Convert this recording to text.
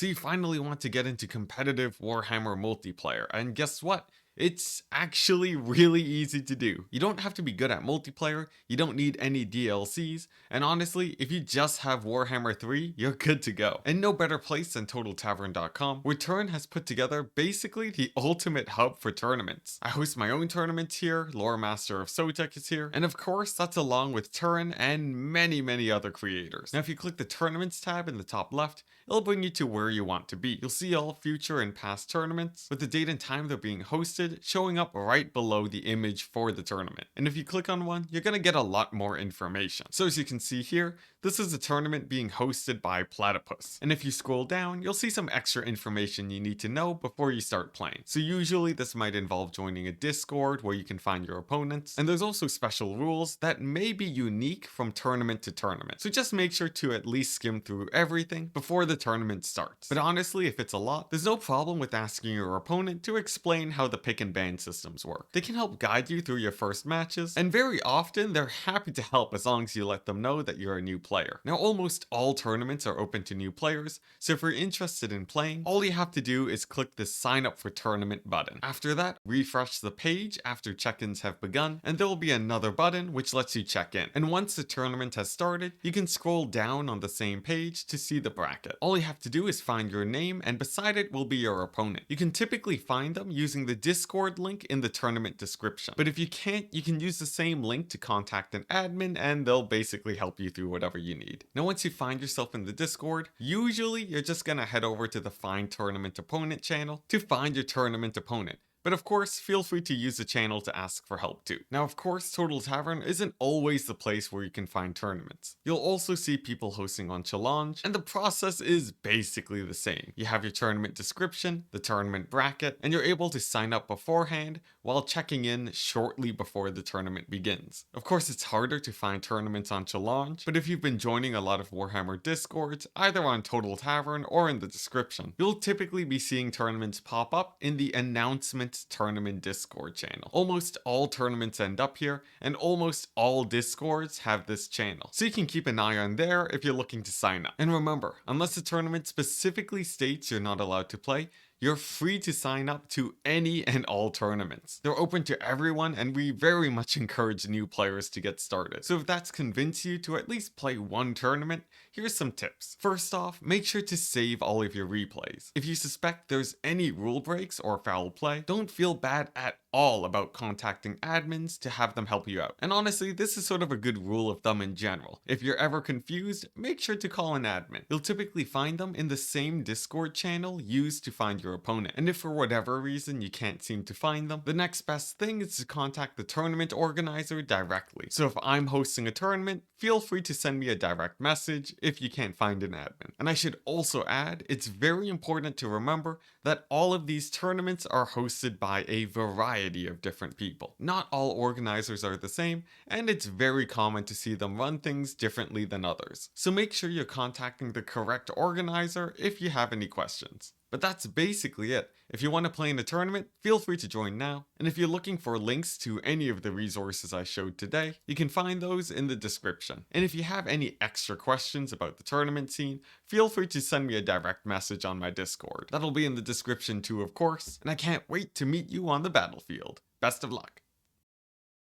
So you finally want to get into competitive Warhammer multiplayer, and guess what? It's actually really easy to do. You don't have to be good at multiplayer, you don't need any DLCs, and honestly, if you just have Warhammer 3, you're good to go. And no better place than TotalTavern.com, where Turin has put together basically the ultimate hub for tournaments. I host my own tournaments here, Lore Master of Sotek is here, and of course that's along with Turin and many other creators. Now if you click the Tournaments tab in the top left, it'll bring you to where you want to be. You'll see all future and past tournaments, with the date and time they're being hosted showing up right below the image for the tournament. And if you click on one, you're gonna get a lot more information. So as you can see here, this is a tournament being hosted by Platypus. And if you scroll down, you'll see some extra information you need to know before you start playing. So usually this might involve joining a Discord where you can find your opponents. And there's also special rules that may be unique from tournament to tournament. So just make sure to at least skim through everything before the tournament starts. But honestly, if it's a lot, there's no problem with asking your opponent to explain how the pick and ban systems work. They can help guide you through your first matches, and very often they're happy to help as long as you let them know that you're a new player. Now almost all tournaments are open to new players, so if you're interested in playing, all you have to do is click the sign up for tournament button. After that, refresh the page after check-ins have begun, and there will be another button which lets you check in. And once the tournament has started, you can scroll down on the same page to see the bracket. All you have to do is find your name, and beside it will be your opponent. You can typically find them using the Discord link in the tournament description. But if you can't, you can use the same link to contact an admin and they'll basically help you through whatever you need. Now once you find yourself in the Discord, usually you're just gonna head over to the Find Tournament Opponent channel to find your tournament opponent. But of course, feel free to use the channel to ask for help too. Now of course, Total Tavern isn't always the place where you can find tournaments. You'll also see people hosting on Challenge, and the process is basically the same. You have your tournament description, the tournament bracket, and you're able to sign up beforehand while checking in shortly before the tournament begins. Of course, it's harder to find tournaments on Challenge, but if you've been joining a lot of Warhammer Discords, either on Total Tavern or in the description, you'll typically be seeing tournaments pop up in the announcement tournament Discord channel. Almost all tournaments end up here, and almost all Discords have this channel, so you can keep an eye on there if you're looking to sign up. And remember, unless the tournament specifically states you're not allowed to play, you're free to sign up to any and all tournaments. They're open to everyone, and we very much encourage new players to get started. So if that's convinced you to at least play one tournament, here's some tips. First off, make sure to save all of your replays. If you suspect there's any rule breaks or foul play, don't feel bad at all about contacting admins to have them help you out. And honestly, this is sort of a good rule of thumb in general. If you're ever confused, make sure to call an admin. You'll typically find them in the same Discord channel used to find your opponent. And if for whatever reason you can't seem to find them, the next best thing is to contact the tournament organizer directly. So if I'm hosting a tournament, feel free to send me a direct message if you can't find an admin. And I should also add, it's very important to remember that all of these tournaments are hosted by a variety of different people. Not all organizers are the same, and it's very common to see them run things differently than others. So make sure you're contacting the correct organizer if you have any questions. But that's basically it. If you want to play in a tournament, feel free to join now. And if you're looking for links to any of the resources I showed today, you can find those in the description. And if you have any extra questions about the tournament scene, feel free to send me a direct message on my Discord. That'll be in the description too, of course, and I can't wait to meet you on the battlefield. Best of luck.